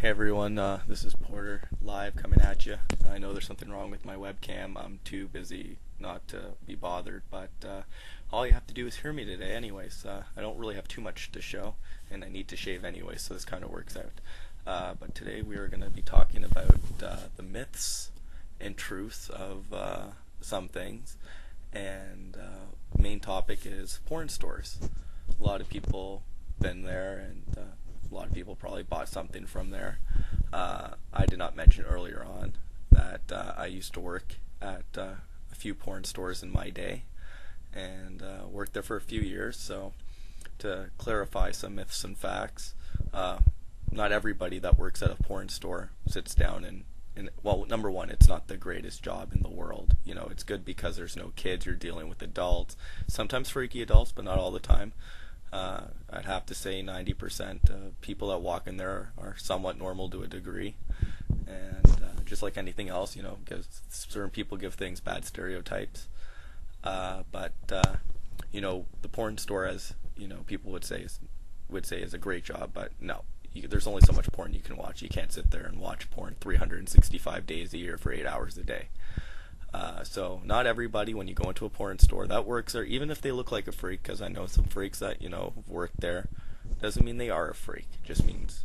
Hey everyone, this is Porter live coming at you. I know there's something wrong with my webcam. I'm too busy not to be bothered, but all you have to do is hear me today anyways. I don't really have too much to show, and I need to shave anyway, so this kind of works out. But today we are going to be talking about the myths and truths of some things, and main topic is porn stores. A lot of people been there, and a lot of people probably bought something from there. I did not mention earlier on that I used to work at a few porn stores in my day, and worked there for a few years. So to clarify some myths and facts, not everybody that works at a porn store sits down and well, number one, it's not the greatest job in the world. You know, it's good because there's no kids, you're dealing with adults, sometimes freaky adults, but not all the time. I'd have to say 90% of people that walk in there are somewhat normal to a degree, and just like anything else, you know, because certain people give things bad stereotypes. But you know, the porn store, as you know, people would say is a great job, but no, there's only so much porn you can watch. You can't sit there and watch porn 365 days a year for 8 hours a day. So not everybody, when you go into a porn store, that works there, even if they look like a freak, because I know some freaks that, you know, have worked there, doesn't mean they are a freak. It just means,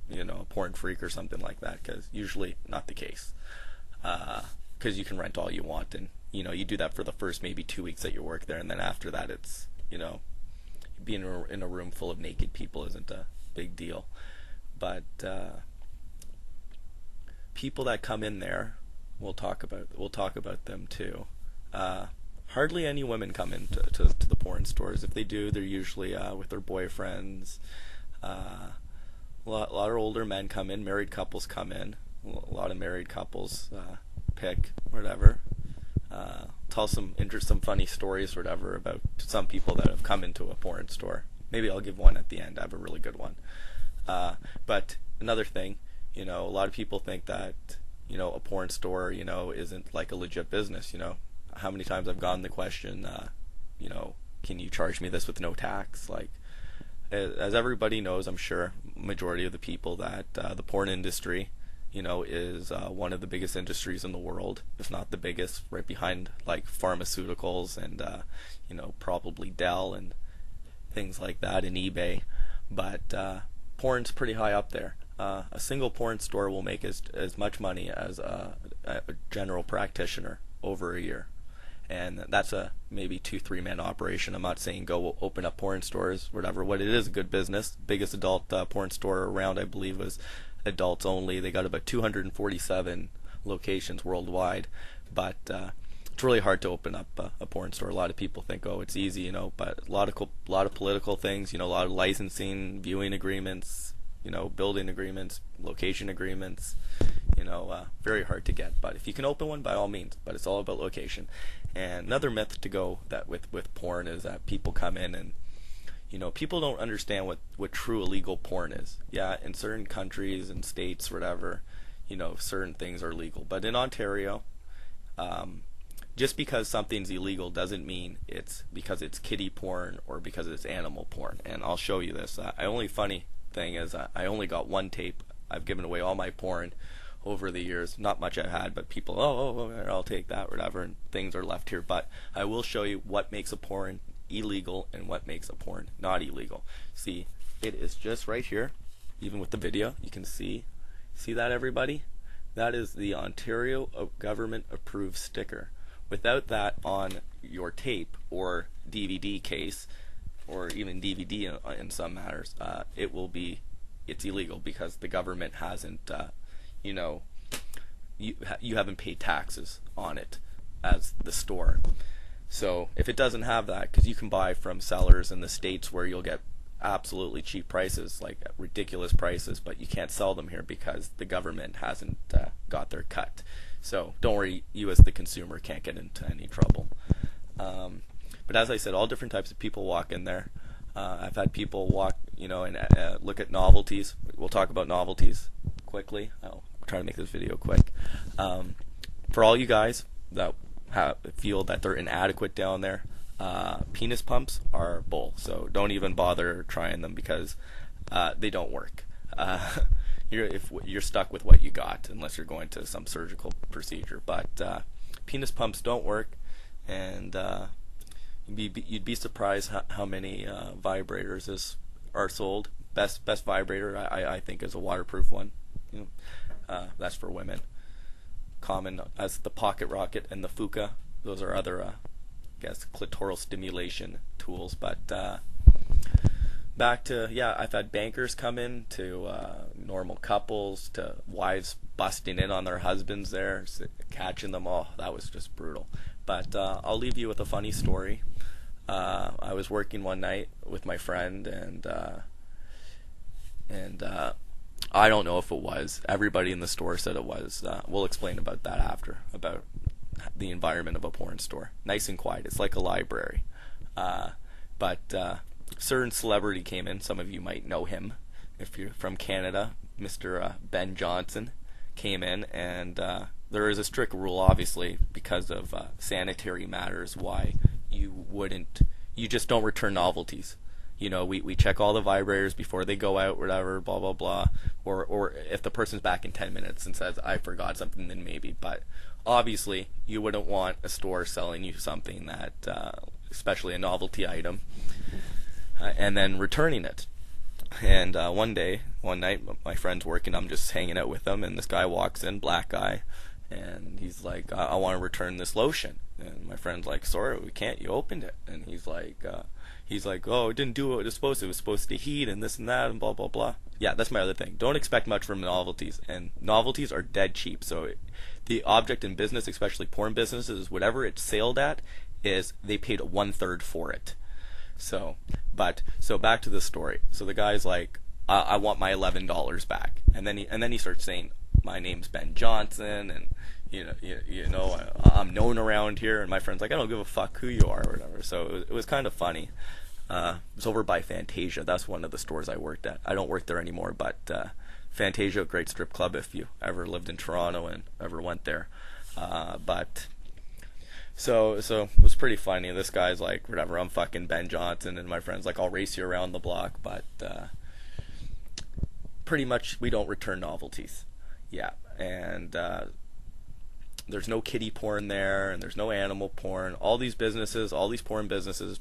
you know, a porn freak or something like that, because usually not the case. Because you can rent all you want, and, you know, you do that for the first maybe 2 weeks that you work there, and then after that it's, you know, being in a room full of naked people isn't a big deal. But people that come in there, we'll talk about them too. Hardly any women come into to the porn stores. If they do, they're usually with their boyfriends. A lot of older men come in. Married couples come in. A lot of married couples pick whatever. Tell some funny stories or whatever about some people that have come into a porn store. Maybe I'll give one at the end. I have a really good one. But another thing, you know, a lot of people think that, you know, a porn store, you know, isn't like a legit business. You know, how many times I've gotten the question, you know, can you charge me this with no tax? Like, as everybody knows, I'm sure, majority of the people, that the porn industry, you know, is one of the biggest industries in the world, if not the biggest, right behind like pharmaceuticals and, you know, probably Dell and things like that, and eBay. But porn's pretty high up there. A single porn store will make as much money as a general practitioner over a year, and that's a maybe 2-3 man operation. I'm not saying go open up porn stores, whatever. What it is, a good business. Biggest adult porn store around, I believe, was adults only. They got about 247 locations worldwide, but it's really hard to open up a porn store. A lot of people think, oh, it's easy, you know, but a lot of political things, you know, a lot of licensing, viewing agreements, you know, building agreements, location agreements, you know, very hard to get. But if you can open one, by all means, but it's all about location. And another myth to go that with porn is that people come in and, you know, people don't understand what true illegal porn is. Yeah, in certain countries and states, whatever, you know, certain things are legal. But in Ontario, just because something's illegal doesn't mean it's because it's kiddie porn or because it's animal porn. And I'll show you this. Funny thing is, I only got one tape. I've given away all my porn over the years. Not much I had, but people, I'll take that, whatever, and things are left here. But I will show you what makes a porn illegal and what makes a porn not illegal. See, it is just right here. Even with the video, you can see that, everybody? That is the Ontario government approved sticker. Without that on your tape or DVD case, or even DVD in some matters, it's illegal because the government hasn't, you know, you haven't paid taxes on it as the store. So if it doesn't have that, because you can buy from sellers in the States where you'll get absolutely cheap prices, like ridiculous prices, but you can't sell them here because the government hasn't got their cut. So don't worry, you as the consumer can't get into any trouble. But as I said, all different types of people walk in there. I've had people walk, you know, and look at novelties. We'll talk about novelties quickly. I'll try to make this video quick. For all you guys that feel that they're inadequate down there, penis pumps are bull. So don't even bother trying them because they don't work. you're stuck with what you got unless you're going to some surgical procedure. But penis pumps don't work, and you'd be surprised how many vibrators are sold. Best vibrator I think is a waterproof one. That's for women. Common as the Pocket Rocket and the Fuka. Those are other I guess clitoral stimulation tools. But back to, I've had bankers come in, to normal couples, to wives busting in on their husbands there, catching them. Oh, that was just brutal. But I'll leave you with a funny story. I was working one night with my friend, and I don't know if it was. Everybody in the store said it was. We'll explain about that after, about the environment of a porn store. Nice and quiet. It's like a library. But certain celebrity came in. Some of you might know him if you're from Canada. Mr. Ben Johnson came in, and there is a strict rule, obviously, because of sanitary matters, why you just don't return novelties. We check all the vibrators before they go out, whatever, blah, blah, blah. Or if the person's back in 10 minutes and says, I forgot something, then maybe. But obviously, you wouldn't want a store selling you something that, especially a novelty item, and then returning it. And one night, my friend's working, I'm just hanging out with him, and this guy walks in, black guy, and he's like, I want to return this lotion. And my friend's like, sorry, we can't, you opened it. And he's like, oh, it didn't do what it was supposed to. It was supposed to heat and this and that and blah, blah, blah. Yeah, that's my other thing. Don't expect much from novelties. And novelties are dead cheap. So the object in business, especially porn businesses, whatever it's sold at, is they paid 1/3 for it. So back to the story. So the guy's like, I want my $11 back. And then he starts saying, my name's Ben Johnson, and I'm known around here. And my friend's like, I don't give a fuck who you are or whatever. So it was kind of funny. It was over by Fantasia. That's one of the stores I worked at. I don't work there anymore, but Fantasia, a great strip club if you ever lived in Toronto and ever went there. So it was pretty funny. This guy's like, whatever, I'm fucking Ben Johnson, and my friend's like, I'll race you around the block. But pretty much we don't return novelties. Yeah, and there's no kiddie porn there, and there's no animal porn. All these porn businesses,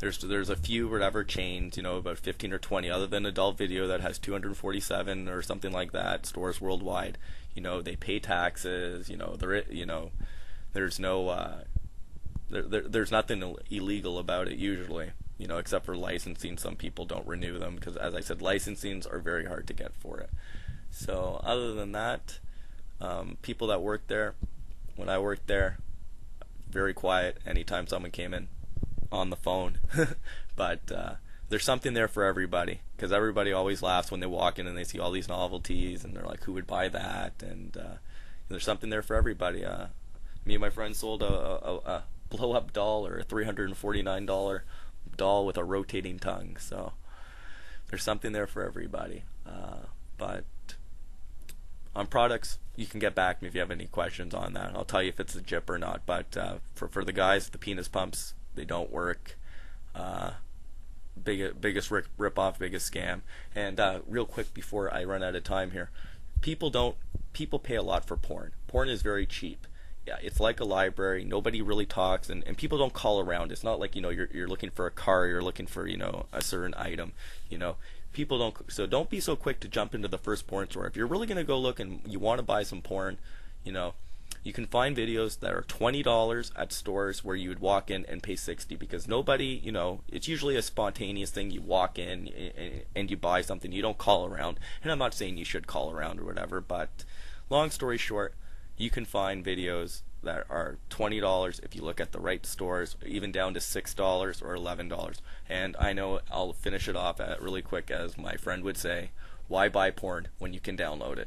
there's a few whatever chains, about 15 or 20, other than Adult Video that has 247 or something like that stores worldwide. They pay taxes. There's no there's nothing illegal about it usually. Except for licensing. Some people don't renew them because, as I said, licensings are very hard to get for it. So other than that, people that work there, when I worked there, very quiet. Anytime someone came in, on the phone. But there's something there for everybody, because everybody always laughs when they walk in and they see all these novelties, and they're like, who would buy that? And there's something there for everybody. Me and my friend sold a blow-up doll, or a $349 doll with a rotating tongue. So there's something there for everybody. But on products, you can get back to me if you have any questions on that. I'll tell you if it's a jip or not. But for the guys, the penis pumps, they don't work. Biggest rip-off, biggest scam. And real quick before I run out of time here, people pay a lot for porn. Porn is very cheap. Yeah, it's like a library. Nobody really talks, and people don't call around. It's not like you're looking for a car, you're looking for a certain item. People don't. So don't be so quick to jump into the first porn store. If you're really gonna go look and you want to buy some porn, you can find videos that are $20 at stores where you would walk in and pay $60, because nobody, it's usually a spontaneous thing. You walk in and you buy something. You don't call around. And I'm not saying you should call around or whatever, but long story short, you can find videos that are $20 if you look at the right stores, even down to $6 or $11. And I know I'll finish it off really quick, as my friend would say, why buy porn when you can download it?